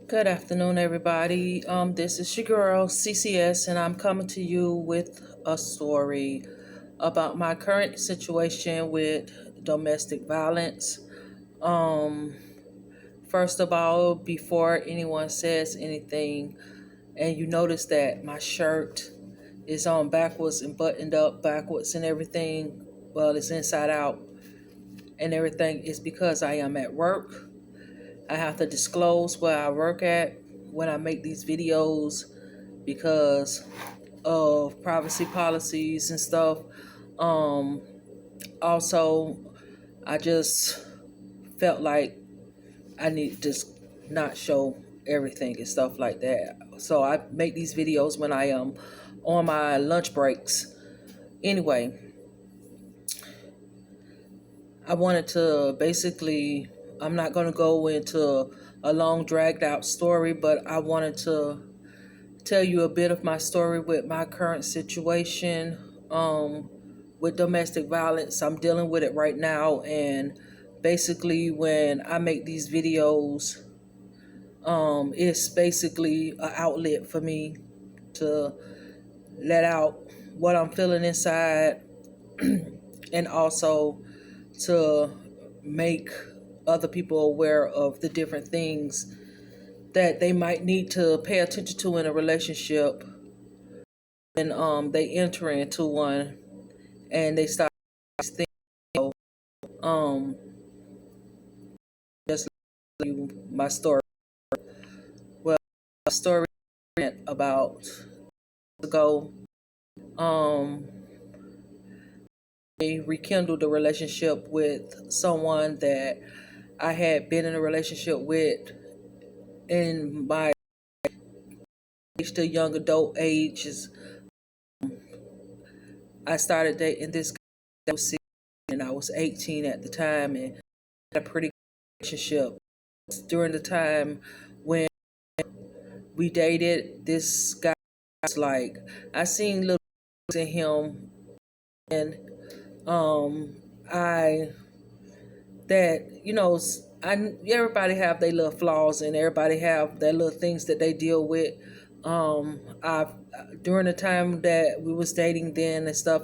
Good afternoon, everybody. This is your girl CCS, and I'm coming to you with a story about my current situation with domestic violence. Um, First of all, before anyone says anything, and you notice that my shirt is on backwards and buttoned up backwards and everything, well, it's inside out and everything, is because I am at work. I have to disclose where I work at when I make these videos because of privacy policies and stuff. Um, Also, I just felt like I need to just not show everything and stuff like that. So I make these videos when I am on my lunch breaks. Anyway, I wanted to basically, I'm not going to go into a long dragged out story, but I wanted to tell you a bit of my story with my current situation with domestic violence. I'm dealing with it right now, and basically, when I make these videos, it's basically an outlet for me to let out what I'm feeling inside, and also to make other people aware of the different things that they might need to pay attention to in a relationship. And they enter into one and they start these things. So, um, just like you my story. Well, my story about ago. Um, I rekindled a relationship with someone that I had been in a relationship with in my age to young adult ages. I started dating this guy that was 16 and I was 18 at the time, and had a pretty good relationship. During the time when we dated, this guy was like, I seen little in him, and um I that everybody have their little flaws and everybody have their little things that they deal with. I During the time that we was dating then and stuff,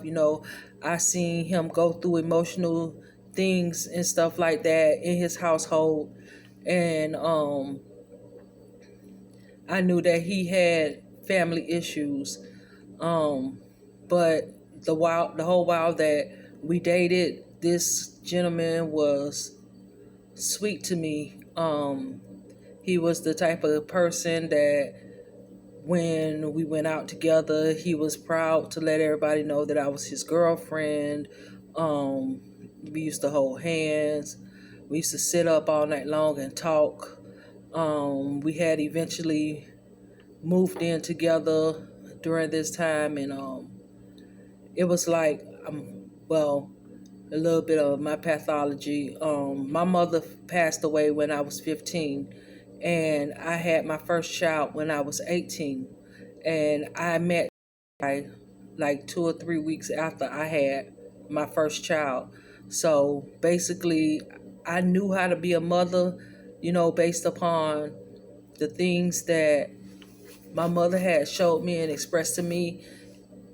I seen him go through emotional things and stuff like that in his household, and I knew that he had family issues. Um, but the whole while that we dated, this gentleman was sweet to me. He was the type of person that when we went out together, he was proud to let everybody know that I was his girlfriend. Um, we used to hold hands. We used to sit up all night long and talk. We had eventually moved in together during this time, and it was like, well, a little bit of my pathology. My mother passed away when I was 15, and I had my first child when I was 18. And I met like 2 or 3 weeks after I had my first child. So basically, I knew how to be a mother, based upon the things that my mother had showed me and expressed to me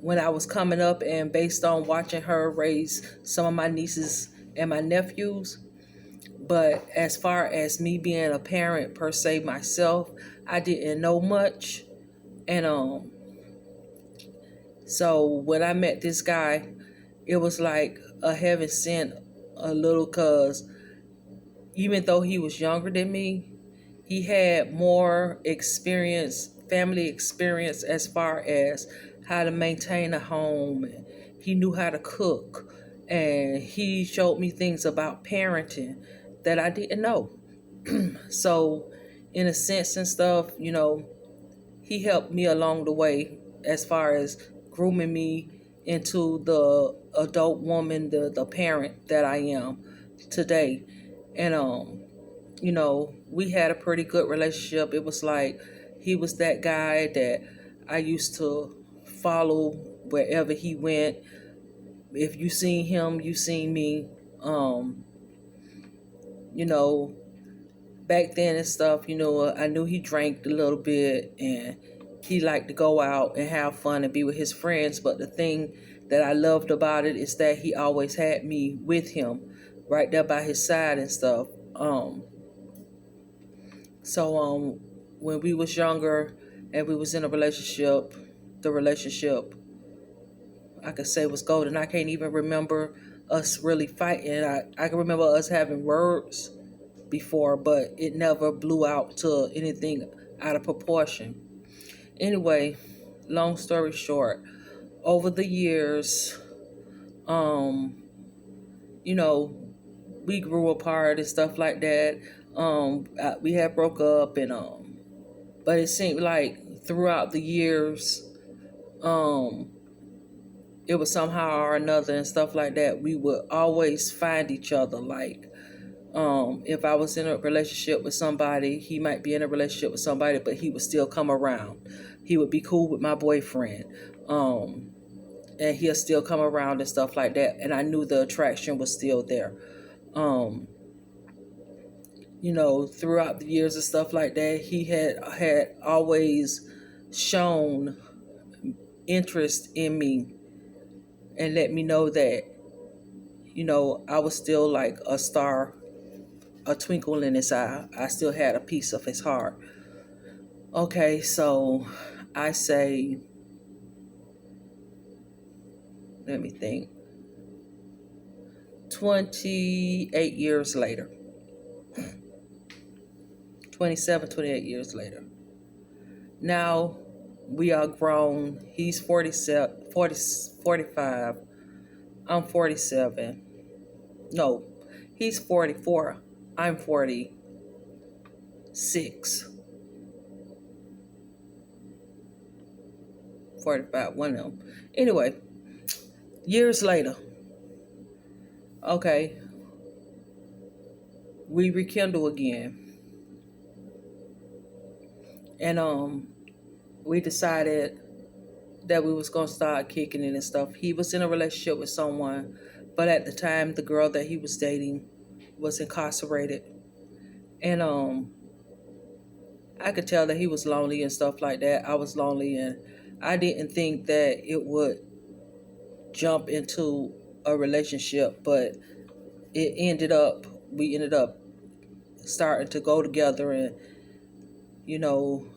when I was coming up, and based on watching her raise some of my nieces and my nephews. But as far as me being a parent per se myself, I didn't know much. And so when I met this guy, it was like a heaven sent a little, cause even though he was younger than me, he had more experience, family experience, as far as how to maintain a home. And he knew how to cook, and he showed me things about parenting that I didn't know. So, in a sense and stuff, he helped me along the way as far as grooming me into the adult woman, the parent that I am today. And we had a pretty good relationship. It was like he was that guy that I used to follow wherever he went. If you seen him, you seen me. Um, you know, back then and stuff, I knew he drank a little bit and he liked to go out and have fun and be with his friends. But the thing that I loved about it is that he always had me with him, right there by his side and stuff. So when we was younger and we was in a relationship, the relationship I could say was golden. I can't even remember us really fighting. I can remember us having words before, but it never blew out to anything out of proportion. Anyway, long story short, over the years, um, you know, we grew apart and stuff like that. We had broke up and but it seemed like throughout the years, um, it was somehow or another and stuff like that. We would always find each other. Like, if I was in a relationship with somebody, he might be in a relationship with somebody, but he would still come around. He would be cool with my boyfriend. And he'll still come around and stuff like that. And I knew the attraction was still there. Um, throughout the years and stuff like that, he had always shown interest in me and let me know that, I was still like a star, a twinkle in his eye. I still had a piece of his heart. Okay, so I say, let me think, 28 years later, 27, 28 years later. Now we are grown. He's 47, 40, 45. I'm 47. No, he's 44. I'm 46. 45, one of them. Anyway, years later, okay, we rekindle again. And we decided that we was gonna start kicking it and stuff. He was in a relationship with someone, but at the time the girl that he was dating was incarcerated. And I could tell that he was lonely and stuff like that. I was lonely and I didn't think that it would jump into a relationship, but we ended up starting to go together. And you know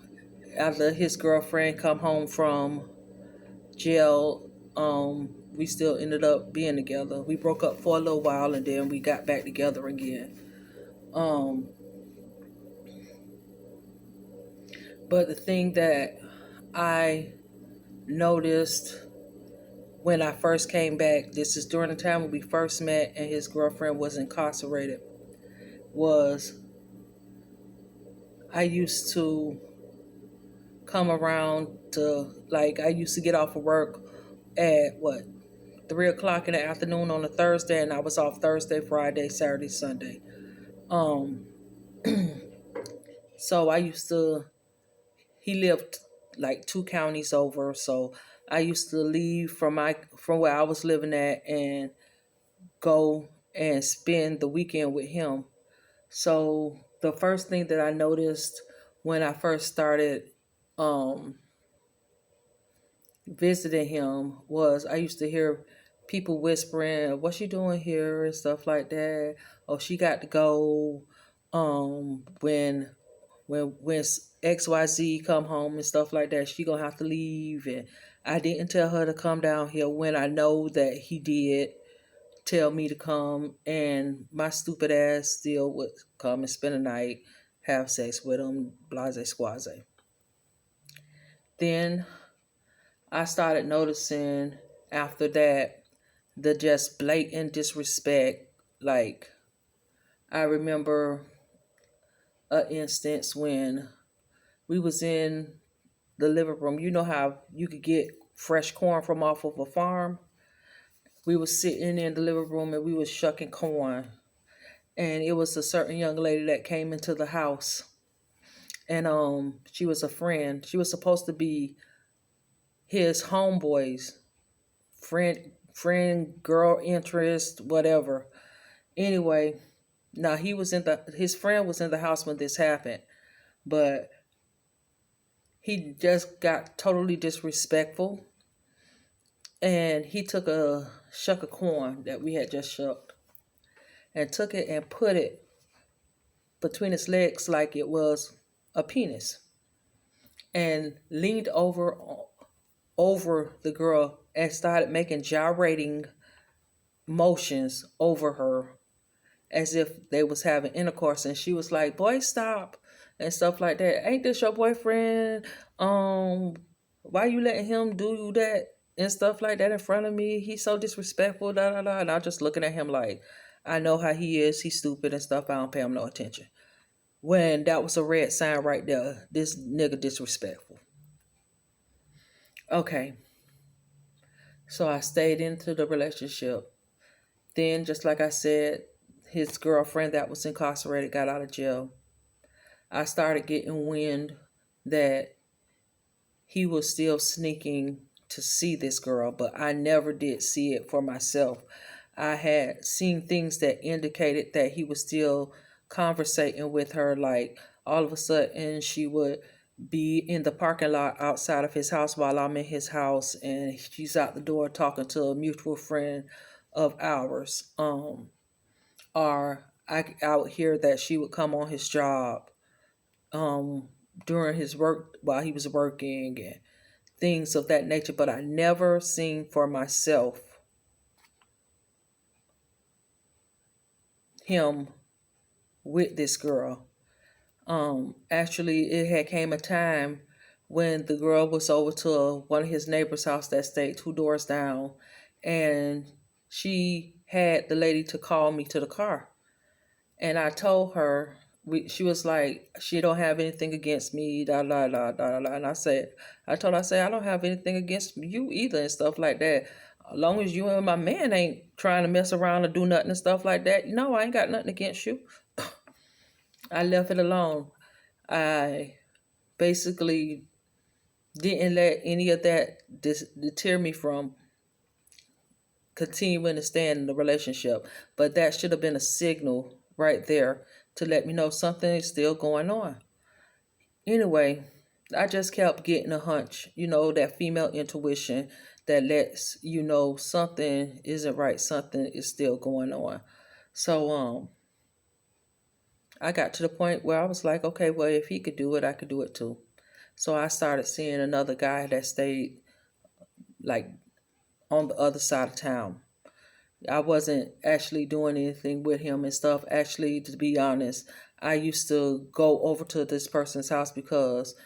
after his girlfriend come home from jail, we still ended up being together. We broke up for a little while and then we got back together again. But the thing that I noticed when I first came back, this is during the time when we first met and his girlfriend was incarcerated, was I used to come around to, like, I used to get off of work at 3 o'clock in the afternoon on a Thursday, and I was off Thursday, Friday, Saturday, Sunday. Um, so he lived like 2 counties over, so I used to leave from where I was living at and go and spend the weekend with him. So the first thing that I noticed when I first started um, visiting him was I used to hear people whispering, "What's she doing here?" and stuff like that. Oh, she got to go. When XYZ come home and stuff like that, she gonna have to leave. And I didn't tell her to come down here when I know that he did tell me to come, and my stupid ass still would come and spend a night, have sex with him, blase squaze. Then I started noticing after that the just blatant disrespect. Like, I remember an instance when we was in the living room. You know how you could get fresh corn from off of a farm? We was sitting in the living room and we was shucking corn. And it was a certain young lady that came into the house. And she was a friend. She was supposed to be his homeboy's friend, girl interest, whatever. Anyway, Now he was in the his friend was in the house when this happened, but he just got totally disrespectful, and he took a shuck of corn that we had just shucked and took it and put it between his legs like it was a penis, and leaned over the girl and started making gyrating motions over her as if they was having intercourse, and she was like, "Boy, stop," and stuff like that. "Ain't this your boyfriend? Why you letting him do that and stuff like that in front of me? He's so disrespectful, da da da." And I'm just looking at him like, I know how he is. He's stupid and stuff. I don't pay him no attention. When that was a red sign right there. This nigga disrespectful. Okay, so I stayed into the relationship. Then, just like I said, his girlfriend that was incarcerated got out of jail. I started getting wind that he was still sneaking to see this girl, but I never did see it for myself. I had seen things that indicated that he was still conversating with her, like all of a sudden she would be in the parking lot outside of his house while I'm in his house, and she's out the door talking to a mutual friend of ours. Or I would hear that she would come on his job um, during his work while he was working and things of that nature, but I never seen for myself him with this girl. Actually, it had came a time when the girl was over to one of his neighbors' house that stayed 2 doors down, and she had the lady to call me to the car. And I told her, she was like, she don't have anything against me, da da da da da. And I told her, I said, I don't have anything against you either and stuff like that. As long as you and my man ain't trying to mess around or do nothing and stuff like that, no, I ain't got nothing against you. I left it alone. I basically didn't let any of that deter me from continuing to stand in the relationship. But that should have been a signal right there to let me know something is still going on. Anyway, I just kept getting a hunch, that female intuition that lets you know something isn't right, something is still going on. So I got to the point where I was like, okay, well, if he could do it, I could do it too. So I started seeing another guy that stayed like on the other side of town. I wasn't actually doing anything with him and stuff. Actually, to be honest, I used to go over to this person's house because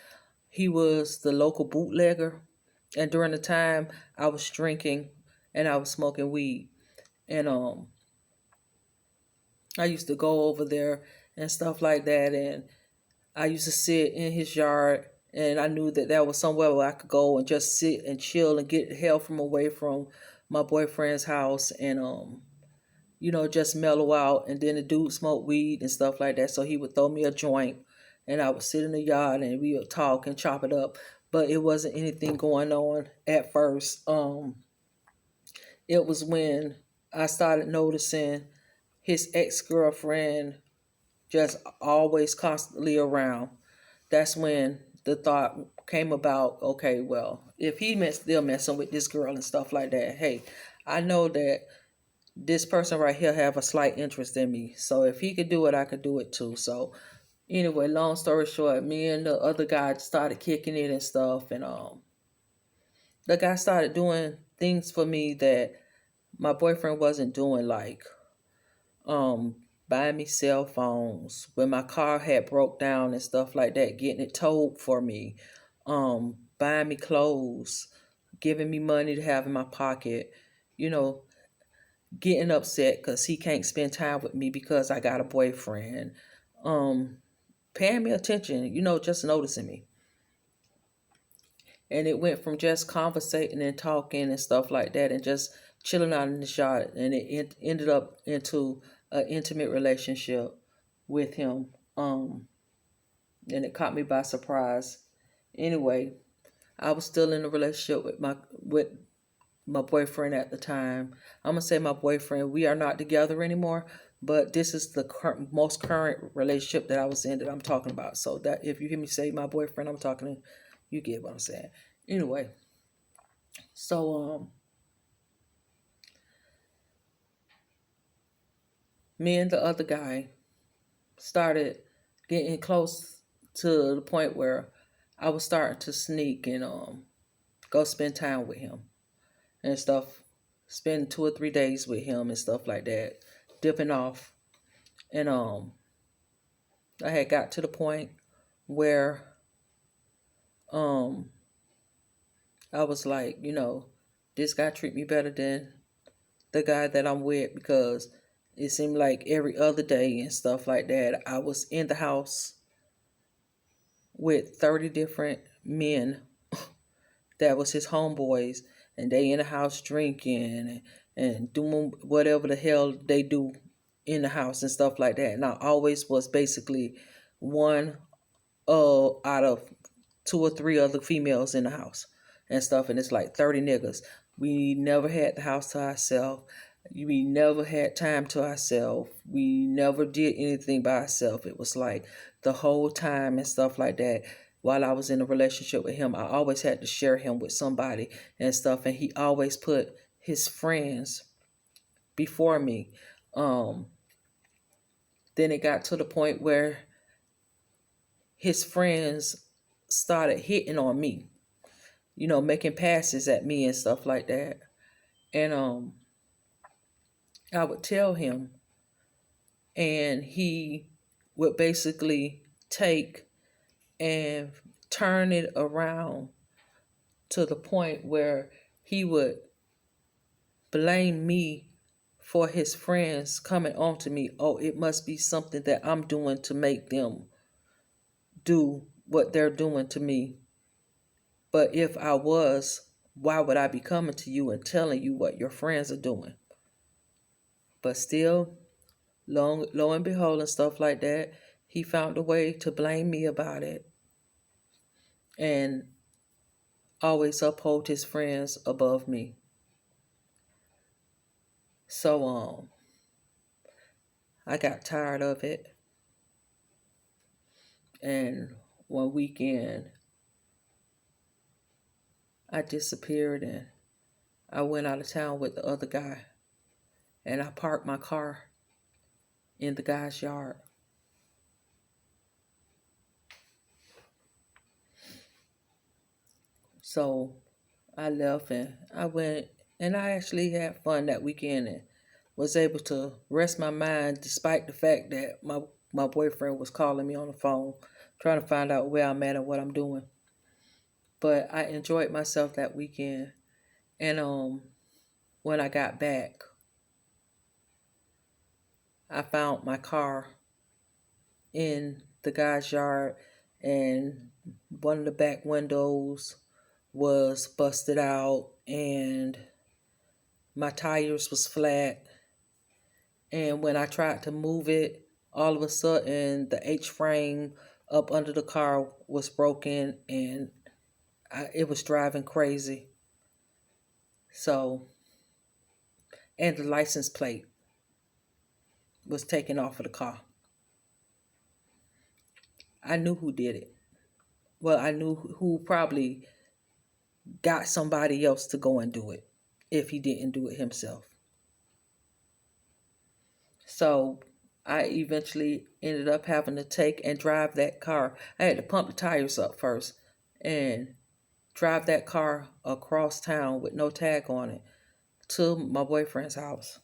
he was the local bootlegger. And during the time I was drinking and I was smoking weed. And I used to go over there and stuff like that. And I used to sit in his yard, and I knew that that was somewhere where I could go and just sit and chill and get hell from away from my boyfriend's house, and just mellow out. And then the dude smoked weed and stuff like that, so he would throw me a joint, and I would sit in the yard and we would talk and chop it up. But it wasn't anything going on at first. It was when I started noticing his ex-girlfriend just always constantly around. That's when the thought came about, okay, well, if still messing with this girl and stuff like that, hey, I know that this person right here have a slight interest in me. So if he could do it, I could do it too. So anyway, long story short, me and the other guy started kicking it and stuff, and the guy started doing things for me that my boyfriend wasn't doing, like um buying me cell phones when my car had broke down and stuff like that, getting it towed for me, buying me clothes, giving me money to have in my pocket, you know, getting upset because he can't spend time with me because I got a boyfriend, um, paying me attention, just noticing me. And it went from just conversating and talking and stuff like that and just chilling out in the yard, and it ended up into an intimate relationship with him. And it caught me by surprise. Anyway, I was still in a relationship with my boyfriend at the time. I'm gonna say my boyfriend. We are not together anymore, But this is the most current relationship that I was in that I'm talking about. So that if you hear me say my boyfriend, I'm talking to, you get what I'm saying. Anyway, so me and the other guy started getting close to the point where I was starting to sneak and go spend time with him and stuff. Spend 2 or 3 days with him and stuff like that, dipping off. And I had got to the point where um I was like, this guy treat me better than the guy that I'm with, because it seemed like every other day and stuff like that, I was in the house with 30 different men that was his homeboys, and they in the house drinking and doing whatever the hell they do in the house and stuff like that. And I always was basically one out of 2 or 3 other females in the house and stuff, and it's like 30 niggas. We never had the house to ourselves. We never had time to ourselves. We never did anything by ourselves. It was like the whole time and stuff like that. While I was in a relationship with him, I always had to share him with somebody and stuff, and he always put his friends before me. Then it got to the point where his friends started hitting on me, making passes at me and stuff like that. And I would tell him, and he would basically take and turn it around to the point where he would blame me for his friends coming on to me. Oh, it must be something that I'm doing to make them do what they're doing to me. But if I was, why would I be coming to you and telling you what your friends are doing? But still, lo and behold, and stuff like that, he found a way to blame me about it and always uphold his friends above me. So I got tired of it, and one weekend I disappeared and I went out of town with the other guy, and I parked my car in the guy's yard. So I left and I went, and I actually had fun that weekend and was able to rest my mind despite the fact that my boyfriend was calling me on the phone trying to find out where I'm at and what I'm doing. But I enjoyed myself that weekend. And when I got back, I found my car in the guy's yard, and one of the back windows was busted out and my tires was flat. And when I tried to move it, all of a sudden the H-frame up under the car was broken, and it was driving crazy. So, and the license plate was taken off of the car. I knew who did it. Well, I knew who probably got somebody else to go and do it if he didn't do it himself. So I eventually ended up having to take and drive that car. I had to pump the tires up first and drive that car across town with no tag on it to my boyfriend's house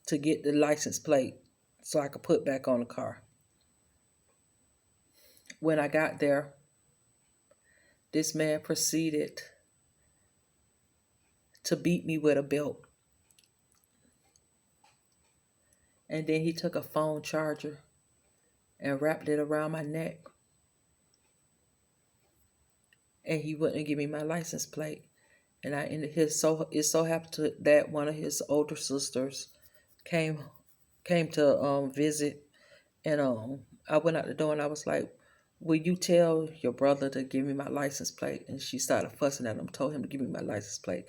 to get the license plate so I could put back on the car. When I got there, this man proceeded to beat me with a belt. And then he took a phone charger and wrapped it around my neck. And he wouldn't give me my license plate. And it so happened that one of his older sisters came to visit, and I went out the door and I was like, "Will you tell your brother to give me my license plate?" And she started fussing at him, told him to give me my license plate,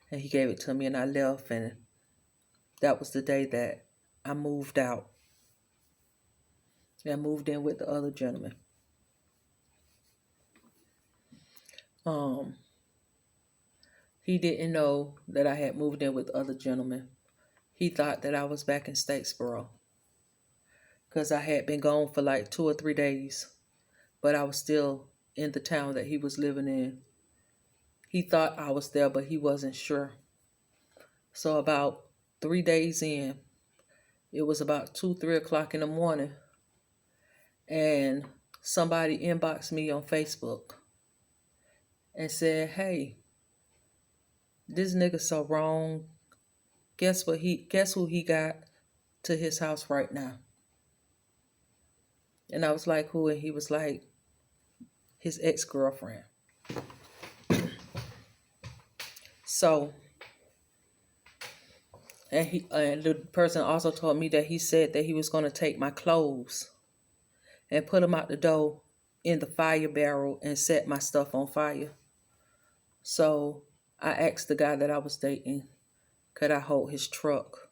and he gave it to me, and I left, and that was the day that I moved out. I moved in with the other gentleman. Um, he didn't know that I had moved in with the other gentleman. He thought that I was back in Statesboro because I had been gone for like 2 or 3 days, but I was still in the town that he was living in. He thought I was there, but he wasn't sure. So about 3 days in, it was about 2, 3 o'clock in the morning, and somebody inboxed me on Facebook and said, "Hey, this nigga so wrong. Guess who he got to his house right now?" And I was like, "Who?" And he was like, "His ex-girlfriend." So, and the person also told me that he said that he was going to take my clothes and put them out the door in the fire barrel and set my stuff on fire. So I asked the guy that I was dating, could I hold his truck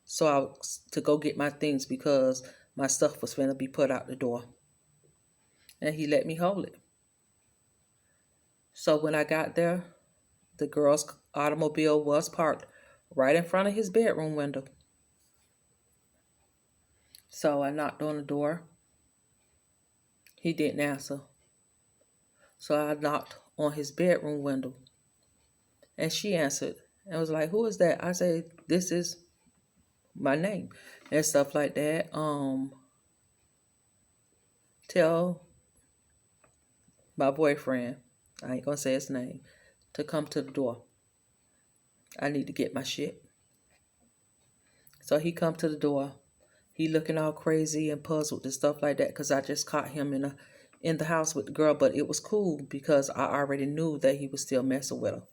to go get my things because my stuff was going to be put out the door. And he let me hold it. So when I got there, the girl's automobile was parked right in front of his bedroom window. So I knocked on the door. He didn't answer. So I knocked on his bedroom window. And she answered and was like, "Who is that?" I said, "This is my name," and stuff like that. Tell my boyfriend, I ain't gonna say his name, to come to the door. I need to get my shit. So he come to the door. He looking all crazy and puzzled and stuff like that because I just caught him in the house with the girl, but it was cool because I already knew that he was still messing with her.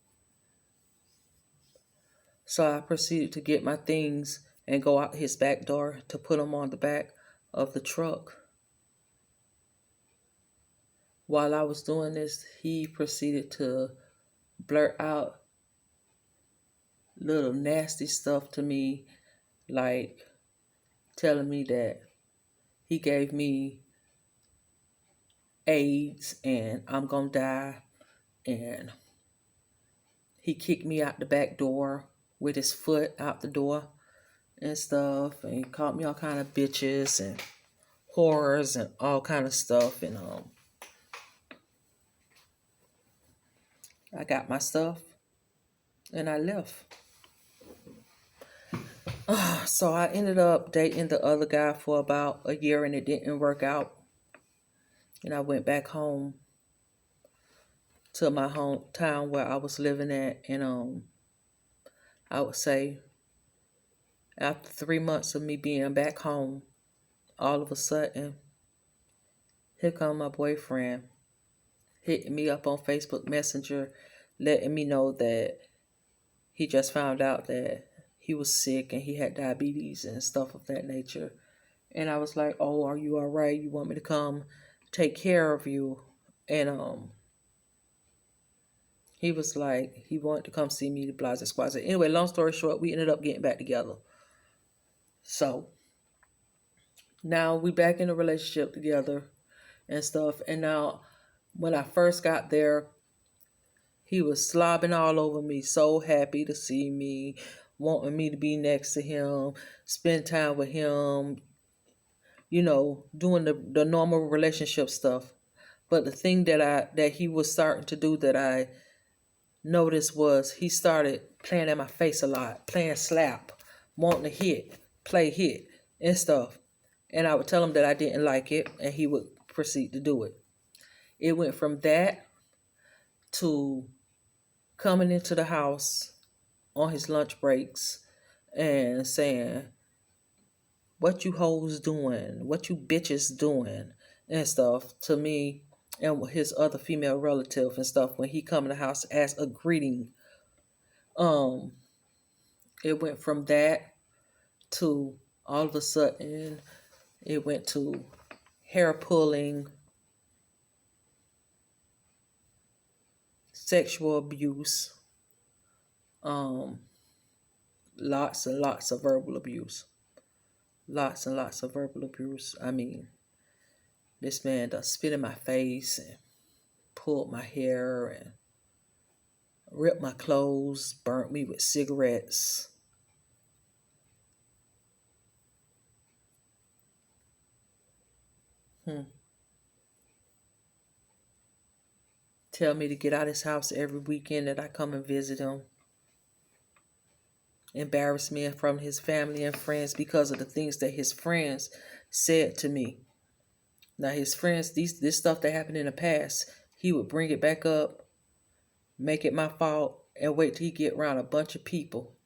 So I proceeded to get my things and go out his back door to put them on the back of the truck. While I was doing this, he proceeded to blurt out little nasty stuff to me, like telling me that he gave me AIDS and I'm gonna die, and he kicked me out the back door with his foot out the door and stuff, and he called me all kind of bitches and whores and all kind of stuff. And I got my stuff and I left. So I ended up dating the other guy for about a year and it didn't work out. And I went back home to my hometown where I was living at. And I would say after 3 months of me being back home, all of a sudden, here come my boyfriend hitting me up on Facebook Messenger, letting me know that he just found out that he was sick and he had diabetes and stuff of that nature. And I was like, "Oh, are you all right? You want me to come take care of you?" And he was like, he wanted to come see me, the Blase Squad. Anyway, long story short, we ended up getting back together. So now we back in a relationship together and stuff. And now when I first got there, he was slobbing all over me, so happy to see me, wanting me to be next to him, spend time with him, doing the normal relationship stuff. But the thing that he was starting to do that I noticed was he started playing in my face a lot, playing slap, wanting to play hit and stuff. And I would tell him that I didn't like it, and he would proceed to do it. It went from that to coming into the house on his lunch breaks and saying, "What you hoes doing? What you bitches doing?" and stuff to me and his other female relative and stuff when he come in the house as a greeting. Um, it went from that to all of a sudden it went to hair pulling, sexual abuse, lots and lots of verbal abuse. Lots and lots of verbal abuse. I mean, this man done spit in my face and pulled my hair and ripped my clothes, burnt me with cigarettes. Hmm. Tell me to get out of his house every weekend that I come and visit him. Embarrass me in front of his family and friends because of the things that his friends said to me. Now his friends, this stuff that happened in the past, he would bring it back up, make it my fault, and wait till he get around a bunch of people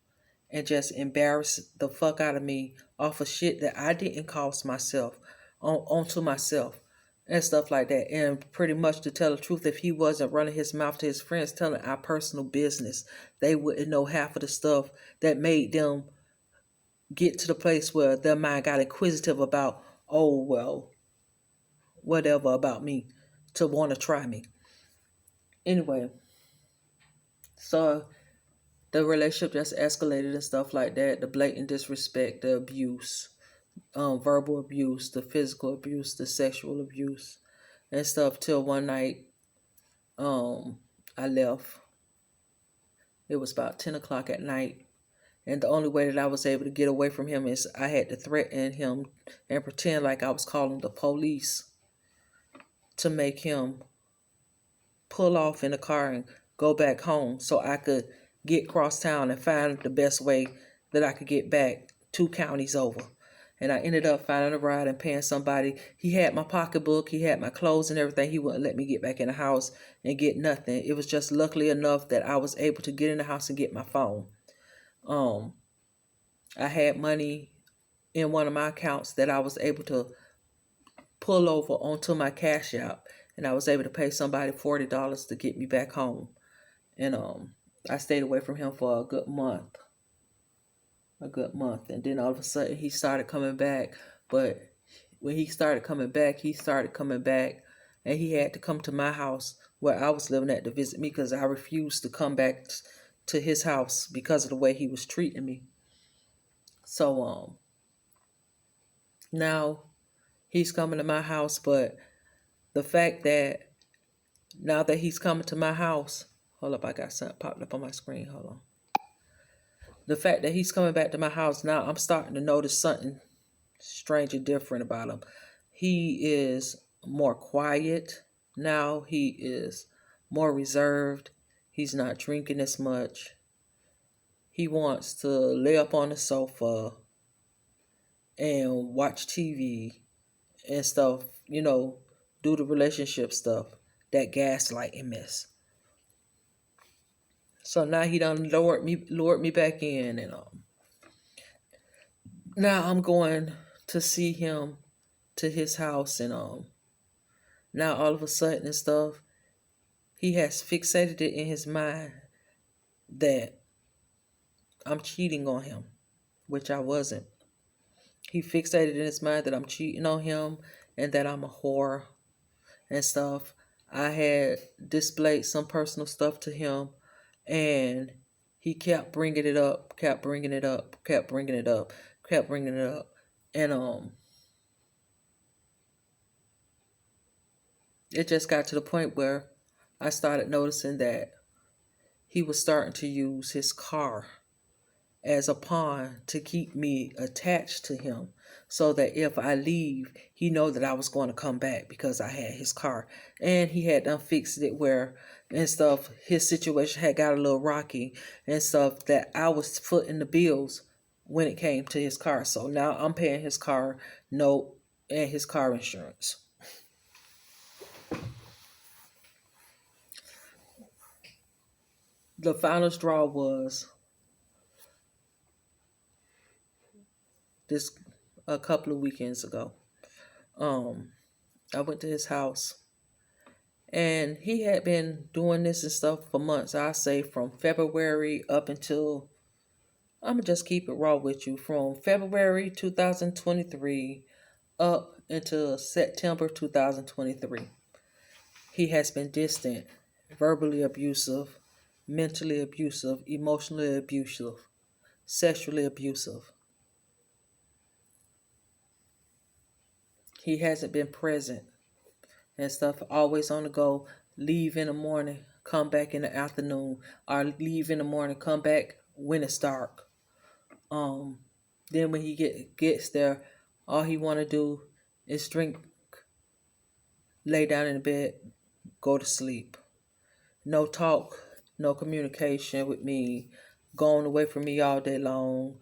and just embarrass the fuck out of me off of shit that I didn't cause myself onto myself and stuff like that. And pretty much to tell the truth, if he wasn't running his mouth to his friends telling our personal business, they wouldn't know half of the stuff that made them get to the place where their mind got inquisitive about, oh well, whatever about me, to want to try me. Anyway, so the relationship just escalated and stuff like that. The blatant disrespect, the abuse, verbal abuse, the physical abuse, the sexual abuse, and stuff. Till one night, um, I left. It was about 10 o'clock at night, and the only way that I was able to get away from him is I had to threaten him and pretend like I was calling the police to make him pull off in the car and go back home so I could get cross town and find the best way that I could get back 2 counties over. And I ended up finding a ride and paying somebody. He had my pocketbook, he had my clothes and everything. He wouldn't let me get back in the house and get nothing. It was just luckily enough that I was able to get in the house and get my phone. Um, I had money in one of my accounts that I was able to pull over onto my cash app, and I was able to pay somebody $40 to get me back home. And I stayed away from him for a good month, and then all of a sudden he started coming back. But when he started coming back, and he had to come to my house where I was living at to visit me because I refused to come back to his house because of the way he was treating me. So now he's coming to my house, but the fact that now that he's coming to my house, hold up, I got something popped up on my screen. Hold on. The fact that he's coming back to my house now, I'm starting to notice something strange and different about him. He is more quiet now. He is more reserved. He's not drinking as much. He wants to lay up on the sofa and watch TV and stuff, do the relationship stuff, that gaslighting mess. So now he done lured me back in, and now I'm going to see him to his house, and now all of a sudden and stuff, he has fixated it in his mind that I'm cheating on him, which I wasn't. He fixated in his mind that I'm cheating on him and that I'm a whore and stuff. I had displayed some personal stuff to him, and he kept bringing it up, kept bringing it up, kept bringing it up, kept bringing it up. And it just got to the point where I started noticing that he was starting to use his car as a pawn to keep me attached to him, so that if I leave, he know that I was going to come back because I had his car. And he had done fixed it where and stuff, his situation had got a little rocky and stuff, that I was footing the bills when it came to his car. So now I'm paying his car note and his car insurance. The final straw was this a couple of weekends ago. I went to his house, and he had been doing this and stuff for months. I say from February up until, I'm going to just keep it raw with you, from February 2023 up until September 2023. He has been distant, verbally abusive, mentally abusive, emotionally abusive, sexually abusive. He hasn't been present and stuff. Always on the go. Leave in the morning, come back in the afternoon, or leave in the morning, come back when it's dark. Um, then when he gets there, all he want to do is drink, lay down in the bed, go to sleep. No talk, no communication with me, going away from me all day long,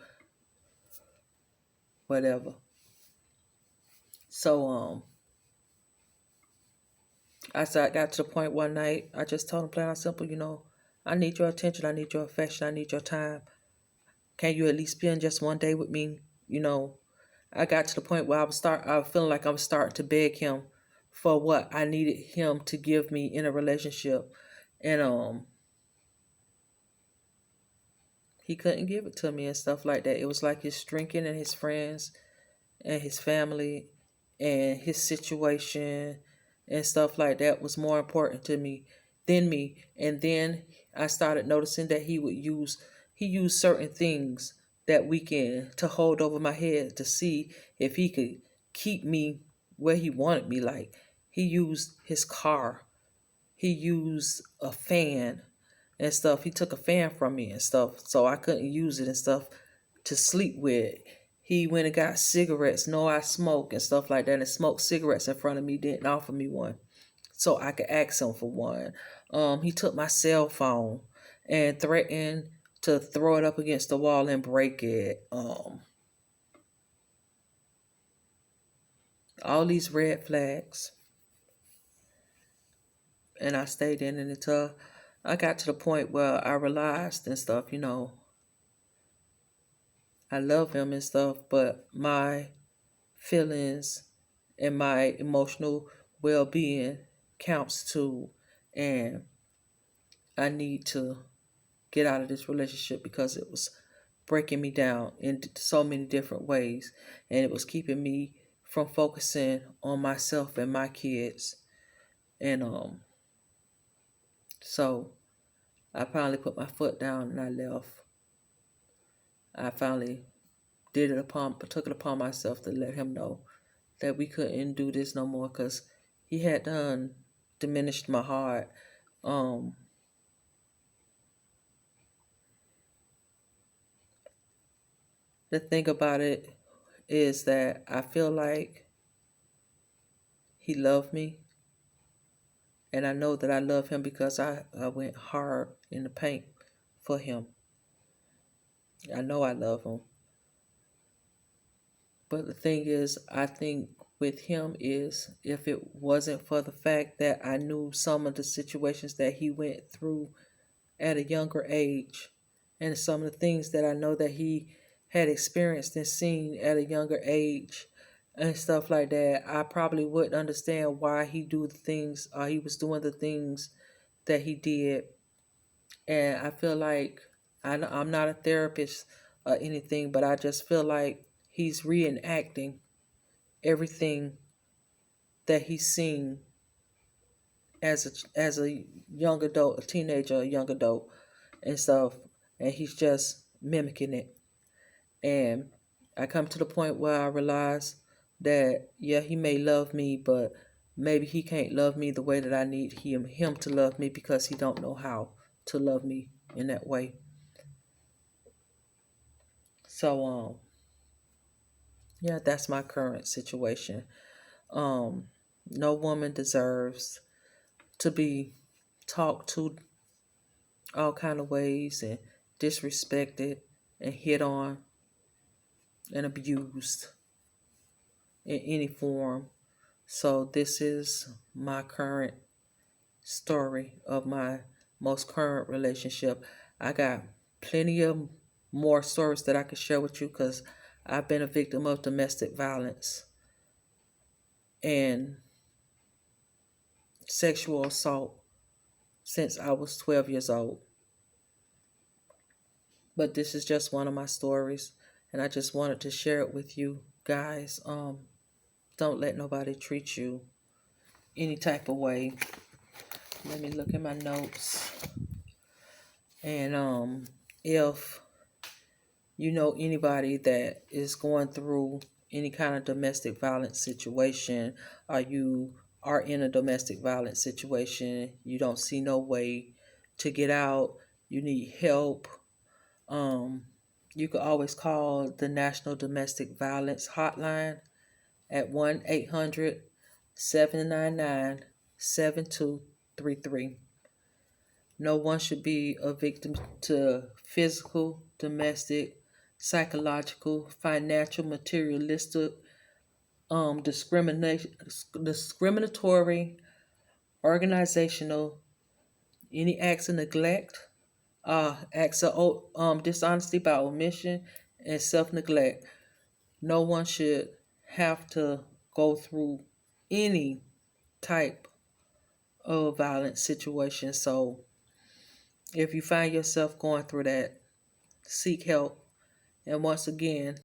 whatever. So I got to the point one night, I just told him plain and simple, I need your attention, I need your affection, I need your time. Can you at least spend just one day with me? You know, I got to the point where I was feeling like I was starting to beg him for what I needed him to give me in a relationship. And he couldn't give it to me and stuff like that. It was like his drinking and his friends and his family and his situation and stuff like that was more important to me than me. And then I started noticing that he used certain things that weekend to hold over my head to see if he could keep me where he wanted me. Like, he used his car, he used a fan and stuff. He took a fan from me and stuff, so I couldn't use it and stuff to sleep with. He went and got cigarettes. No, I smoke and stuff like that, and smoked cigarettes in front of me. Didn't offer me one, so I could ask him for one. He took my cell phone and threatened to throw it up against the wall and break it. All these red flags, and I stayed in it until I got to the point where I realized and stuff. I love him and stuff, but my feelings and my emotional well-being counts too, and I need to get out of this relationship because it was breaking me down in so many different ways, and it was keeping me from focusing on myself and my kids. And so I finally put my foot down and I left. I finally took it upon myself to let him know that we couldn't do this no more because he had done diminished my heart. Um, the thing about it is that I feel like he loved me, and I know that I love him because I went hard in the paint for him. I know I love him. But the thing is, I think with him is if it wasn't for the fact that I knew some of the situations that he went through at a younger age, and some of the things that I know that he had experienced and seen at a younger age and stuff like that, I probably wouldn't understand why he was doing the things that he did. And I feel like I'm not a therapist or anything, but I just feel like he's reenacting everything that he's seen as a young adult, a teenager, a young adult and stuff, and he's just mimicking it. And I come to the point where I realize that yeah, he may love me, but maybe he can't love me the way that I need him to love me because he don't know how to love me in that way. So yeah, that's my current situation. Um no woman deserves to be talked to all kind of ways and disrespected and hit on and abused in any form. So this is my current story of my most current relationship. I got plenty of more stories that I could share with you because I've been a victim of domestic violence and sexual assault since I was 12 years old. But this is just one of my stories, and I just wanted to share it with you guys. Don't let nobody treat you any type of way. Let me look at my notes. And if you know anybody that is going through any kind of domestic violence situation, or you are in a domestic violence situation, you don't see no way to get out, you need help, um, you can always call the National Domestic Violence Hotline at 1-800-799-7233. No one should be a victim to physical, domestic, psychological, financial, materialistic, discriminatory, organizational, any acts of neglect, acts of dishonesty by omission, and self-neglect. No one should have to go through any type of violent situation. So if you find yourself going through that, seek help. And once again,